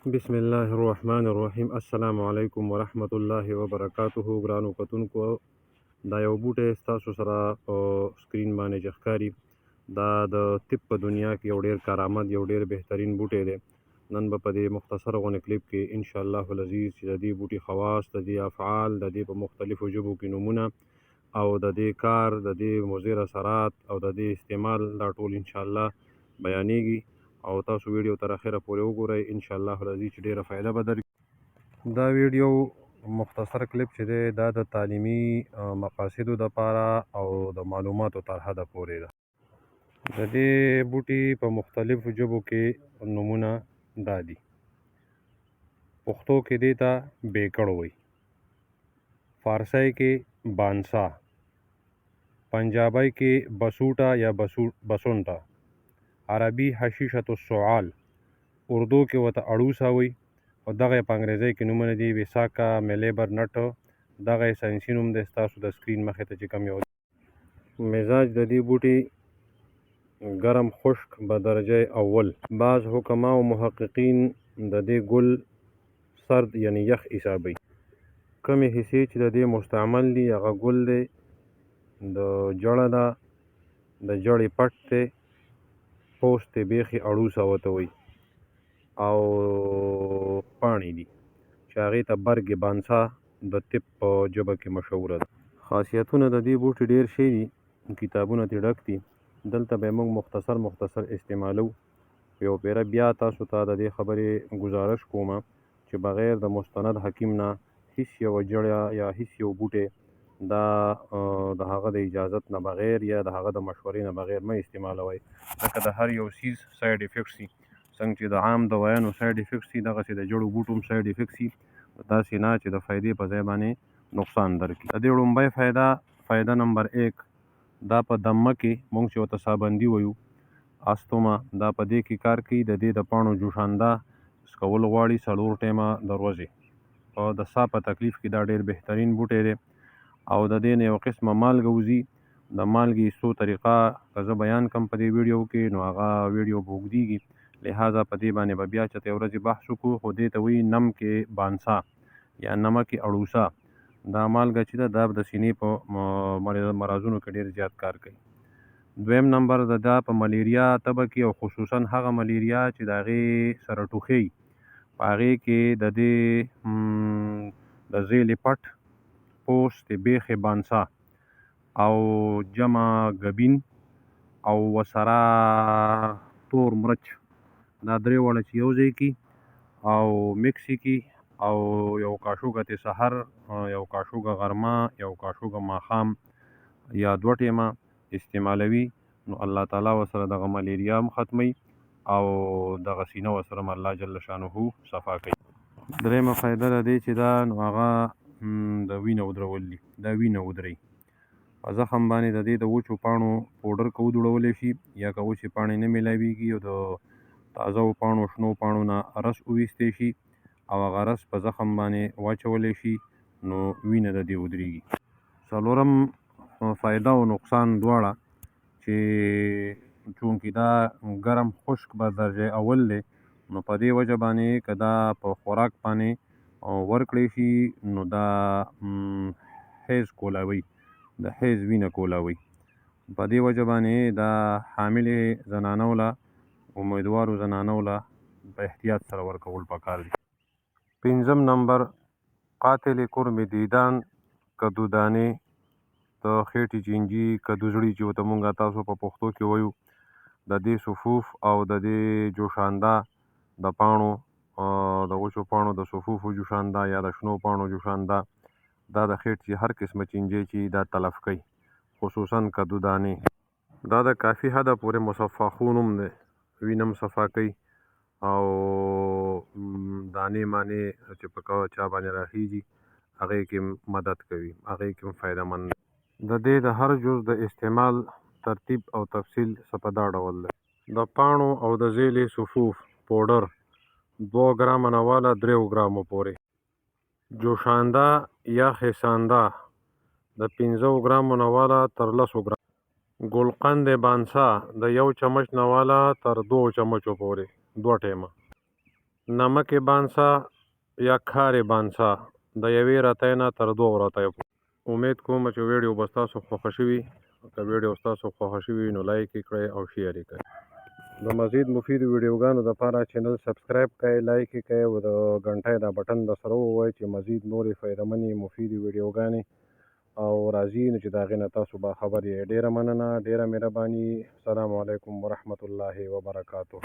بسم الله الرحمن الرحیم. السلام علیکم ورحمت الله وبرکاته. ګرانو کتونکو، دا یو بوټی ستاسو سره په سکرین باندې چې ښکاري، دا د طب په دنیا کې یو ډیر کارآمد، یو ډیر بهترین بوټی دی. نن به په دې مختصر غونې کلیپ کې ان شاء الله العزیز چې د دې بوټي خواص، د دې افعال، د دې په مختلفو ژبو کې نومونه او د دې کار، د دې مضر اثرات او د دې استعمال، دا ټول ان شاء الله بیانېږي او تاسو ویډیو تر اخره پورې وګورئ. ان شاء الله العزیز چې ډیره فایده به درکړي. دا ویډیو مختصر کلیپ چې دی، دا د تعلیمي مقاصدو دپاره او د معلوماتو تر حده پورې ده. د دې بوټي په مختلفو ژبو کې نومونه دا دي. پښتو کې دې ته بیکړ وایي، فارسی کې بانسا، پنجابی کې بسوټا یا بسونټا، عربي حشیشة السعال، اردو کې ورته اړوسا وایي او دغه په انګریزي کې نومونه دي ویساکا میلیبر نټ. دغه ساینسي نوم دی ستاسو د سکرین مخې ته چې کوم یو. مزاج د دې بوټي ګرم خشک به درجه اول. بعض حکما او محققین د دې ګل سرد یعنی یخ حسابوي. کمې حصې چې د دې مستعمل دي هغه ګل دی، د جړه ده، د جړې پټ دی، پوست یې بیخي اړوسه ورته وایي، او پاڼې دي چې هغې ته برګ بانسا د طب په ژبه کې مشهوره ده. خاصیتونه د دې بوټي ډېر شی دي، کتابونه ترې ډک دي. دلته به موږ مختصر استعمالو. یو پیره بیا تاسو ته د دې خبرې گزارش کوم چې بغیر د مستند حکیم نه هیڅ یو جړه یا هیڅ یو بوټی دا د هغه د اجازت نه بغیر یا د هغه د مشورې نه بغیر مه استعمالوئ، ځکه د هر یو سیز ساید افیکټس دي. څنګه چې د عام دوایانو ساید افیکټس دي، دغسې د جړو بوټو هم ساید افیکټس دي، داسې نه چې د فایدې په ځای باندې نقصان درکړي. د دې لومړی فایده نمبر 1، دا په دمه کې موږ چې ورته سابندي وایو، استوما، دا په دې کې کار کوي. د دې د پاڼو جوشانده څکول غواړي 4 ټیمه د ورځې. او د ساه په تکلیف کې دا ډېر بهترین بوټی دی. او د دې نه یو قسمه مالګه وځي. د مالګې ایستو طریقه که زه بیان کړم په دې ویډیو کې، نو هغه ویډیو به اوږدېږي، لہذا په دې باندې به بیا چېرته یو ورځې بحث وکړو. خو دې ته وایي نمک بانسا یا نمک اړوسا. دا مالګه چې ده، دا د سینې په مرضونو کې ډېر زیات کار کوي. دویم نمبر دا په ملیریا تبه کې، او خصوصا هغه ملیریا چې د هغې سره ټوخی، په هغې کې د دې د زیلې پټ، پوست بیخ بانسا او جمع ګبین او وسره تور مرچ، دا درې واړه چې یو ځای کی او مکس کی، او یو کاشوګه ته سحر، یو کاشوګه غرمه، یو کاشوګه ماښام یا 2 ټیمه استعمالوي، نو الله تعالی ورسره دغه ملیریا هم ختموي او دغه سینه ورسره هم الله جل شانه صفا کوي. درېیمه فایده د دې چې دا نو هغه د وینې ودرول دي. دا وینه ودروي. په زخم باندې د دې د وچو پاڼو پوډر که ودړولی شي، یا که وچې پاڼې نه میلاویږي او د تازه پاڼو، شنو پاڼو نه رس وویستی شي او هغه رس په زخم باندې واچولی شي، نو وینه د دې ودرېږي. 4م فایده او نقصان دواړه، چې چونکې دا ګرم خشک به درجه اول دی، نو په دې وجه باندې که دا په خوراک باندې ورکړی شي، نو دا حیض کولاوي، د حیض وینه کولاوي. په دې وجه باندې دا حاملې زنانو له، امیدوارو زنانو له په احتیاط سره ورکول پکار دي. 5م نمبر قاتل کرم دیدان، کدودانې، د خېټې چینجي، کدوزړي چې ورته مونږ تاسو په پښتو کې وایو، د دې صفوف او د دې جوشانده د پاڼو، د وچو پاڼو د صفوفو جوشانده یا د شنو پاڼو جوشانده، دا د خېټې هر قسمه چینجي چې دا تلف کوي، خصوصا کدودانې. دا د کافي حده پورې مصفا خون هم دی، وینه هم صفا کوي او دانې مانې چې په چا باندې راخیږي هغې کې مدد کوي، هغې کې هم فایده مند دی. د دې د هر جز د استعمال ترتیب او تفصیل څه په دا ډول دی. د پاڼو او د زیلې صفوف پوډر 2 ګرامه نه واله 3 ګرامو پورې، جوشانده یا خیسانده د 15 ګرامو نه واله تر 10 ګرامو، ګلقند بانسا د 1 چمچ نه واله تر 2 چمچو پورې 2 ټیمه، نمک بانسا یا کار بانسا د یوې رتۍ نه تر 2 رتیو پورې. امید کوم چې ویډیو به ستاسو خوښه شوي. که ویډیو ستاسو خوښه شوي نو لایک یې کړئ او شیر یې کړئ. د مزید مفید ویډیوګانو دپاره چینل سبسکرایب کړئ، لایک یې کړئ او د غنټۍ دا بټن درسره ووهئ چې مزید نورې فایدهمنې مفیدې ویډیوګانې او راځي نو چې د هغې نه تاسو باخبر یې. ډېره مننه، ډېره مهرباني. السلام علیکم ورحمة الله وبرکاته.